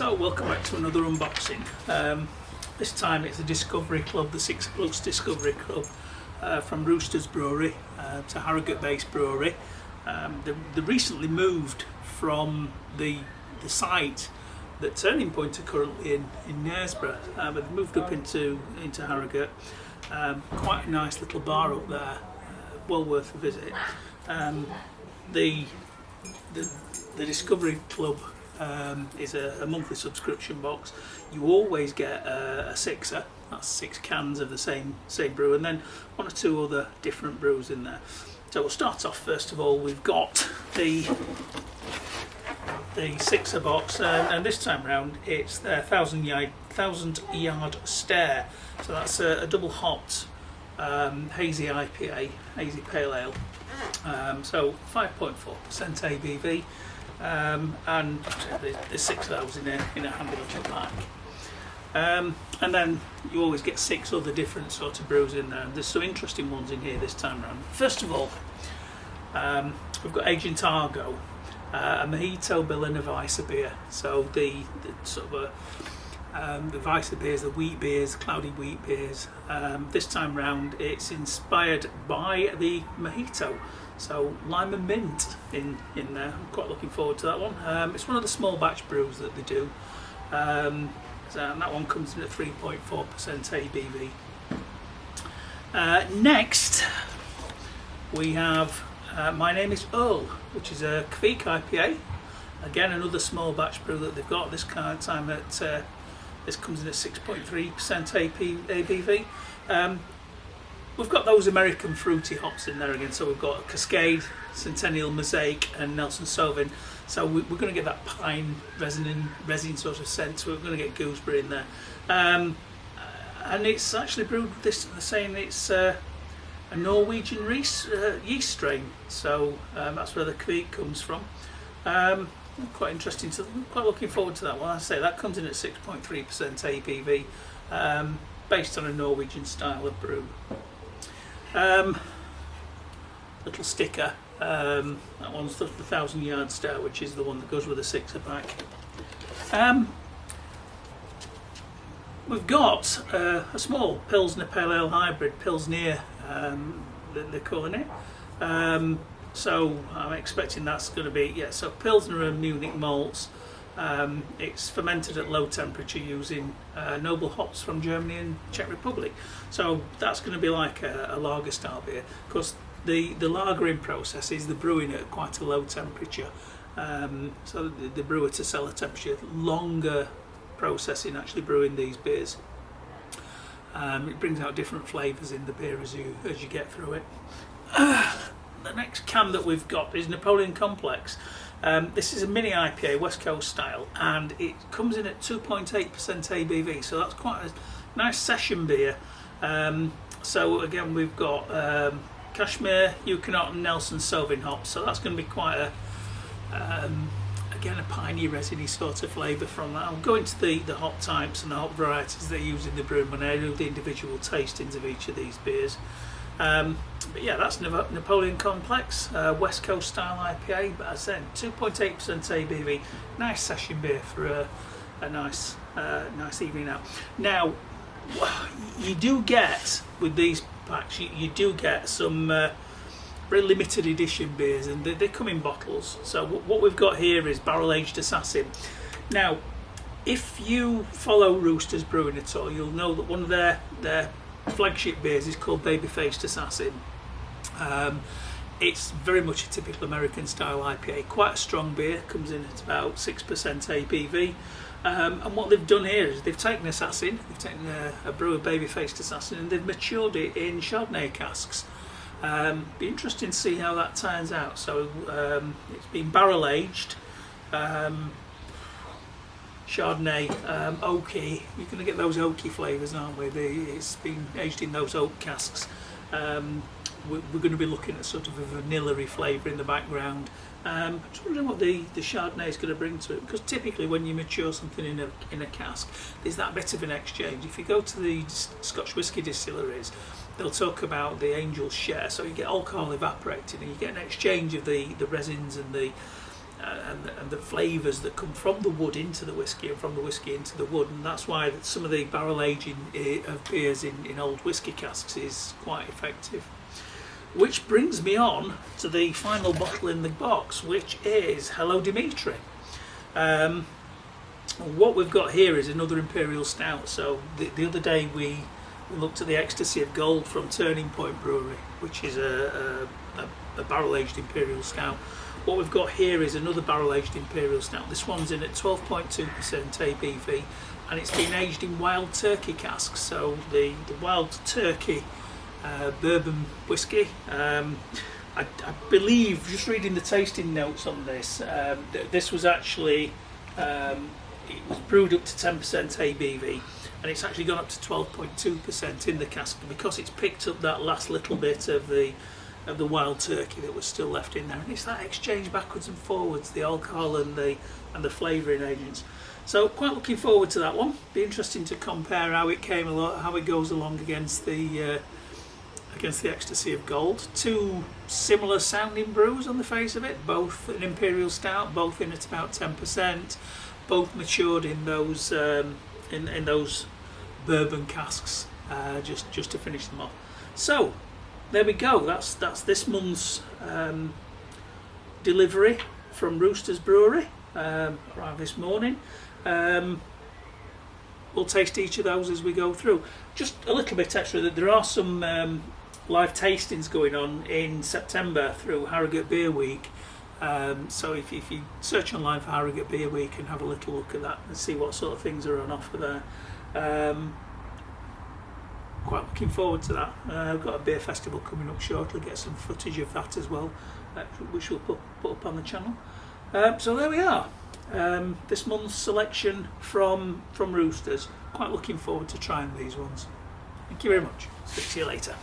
So welcome back to another unboxing. This time it's the Discovery Club, the Sixer Plus Discovery Club from Roosters Brewery. It's a Harrogate based brewery. They recently moved from the site that Turning Point are currently in Knaresborough, but they've moved up into Harrogate. Quite a nice little bar up there, well worth a visit. The Discovery Club is a monthly subscription box. You always get a sixer, that's 6 cans of the same brew, and then 1 or 2 other different brews in there. So we'll start off first of all. We've got the sixer box, and this time round it's their 1000 yard stare. So that's a double hopped hazy IPA, hazy pale ale. So 5.4% ABV. And there's 6 of those in a handy little pack. And then you always get 6 other different sort of brews in there. There's some interesting ones in here this time around. First of all, we've got Agent Argo, a mojito bill and a Weisse beer. So the sort of the Weisse beers, the wheat beers, cloudy wheat beers. This time round it's inspired by the mojito. So lime and mint in there. I'm quite looking forward to that one. It's one of the small batch brews that they do. And that one comes in at 3.4% ABV. Next we have My Name is Earl, which is a Kvik IPA. Again, another small batch brew that they've got this kind of time at this comes in at 6.3% ABV. We've got those American fruity hops in there again, so we've got Cascade, Centennial, Mosaic and Nelson Sauvin. So we're going to get that pine resin sort of scent, so we're going to get gooseberry in there. And it's actually brewed with this, they're saying it's a Norwegian yeast strain, so that's where the Kvik comes from. Quite interesting, so I'm quite looking forward to that one. I say that comes in at 6.3% ABV, based on a Norwegian style of brew. Little sticker, that one's the 1000 yard stare, which is the one that goes with the sixer pack. We've got a small Pilsner Pale Ale hybrid, Pilsner they're calling it. So I'm expecting that's going to be, so Pilsner and Munich malts. It's fermented at low temperature using noble hops from Germany and Czech Republic. So that's going to be like a lager style beer. Of course, the lagering process is the brewing at quite a low temperature. So the brewer to cellar temperature, longer processing actually brewing these beers. It brings out different flavours in the beer as you get through it. The next can that we've got is Napoleon Complex. This is a mini IPA, West Coast style, and it comes in at 2.8% ABV, so that's quite a nice session beer. So again, we've got Cashmere, Huguenot and Nelson Sauvin hops, so that's going to be quite a again a piney, resiny sort of flavour from that. I'll go into the hop types and the hop varieties they use in the brew when I do the individual tastings of each of these beers. But yeah, that's Napoleon Complex, West Coast style IPA, but as I said, 2.8% ABV, nice session beer for a nice evening out. Now, you do get, with these packs, you do get some very limited edition beers, and they come in bottles. So what we've got here is Barrel Aged Assassin. Now, if you follow Roosters Brewing at all, you'll know that one of their flagship beers is called Baby-Faced Assassin. It's very much a typical American style IPA, quite a strong beer, comes in at about 6% ABV. And what they've done here is they've taken Assassin, they've taken a brew of Baby-Faced Assassin, and they've matured it in Chardonnay casks. Be interesting to see how that turns out. So it's been barrel aged, Chardonnay, oaky. You're going to get those oaky flavours, aren't we? It's been aged in those oak casks. We're going to be looking at sort of a vanilla-y flavour in the background. I'm just wondering what the Chardonnay is going to bring to it, because typically when you mature something in a cask, there's that bit of an exchange. If you go to the Scotch whisky distilleries, they'll talk about the Angel's Share, so you get alcohol evaporated and you get an exchange of the resins and the and the flavours that come from the wood into the whiskey and from the whiskey into the wood, and that's why some of the barrel aging of beers in old whiskey casks is quite effective. Which brings me on to the final bottle in the box, which is Hello Dimitri. What we've got here is another Imperial Stout. So the other day we looked at the Ecstasy of Gold from Turning Point Brewery, which is a barrel-aged Imperial Stout. What we've got here is another barrel-aged Imperial Stout. This one's in at 12.2% ABV, and it's been aged in wild turkey casks. So the wild turkey bourbon whiskey. I believe, just reading the tasting notes on this, this was actually it was brewed up to 10% ABV, and it's actually gone up to 12.2% in the cask because it's picked up that last little bit of the wild turkey that was still left in there, and it's that exchange backwards and forwards, the alcohol and the flavouring agents. So quite looking forward to that one. Be interesting to compare how it came along, how it goes along against the Ecstasy of Gold. Two similar sounding brews on the face of it, both an Imperial Stout, both in at about 10%, both matured in those in those bourbon casks, just to finish them off. So there we go. That's this month's delivery from Roosters Brewery. Arrived this morning. We'll taste each of those as we go through. Just a little bit extra that there are some live tastings going on in September through Harrogate Beer Week. So if you search online for Harrogate Beer Week and have a little look at that and see what sort of things are on offer there. Quite looking forward to that. I've got a beer festival coming up shortly, get some footage of that as well, which we'll put up on the channel. So there we are. This month's selection from Roosters. Quite looking forward to trying these ones. Thank you very much. Speak to you later.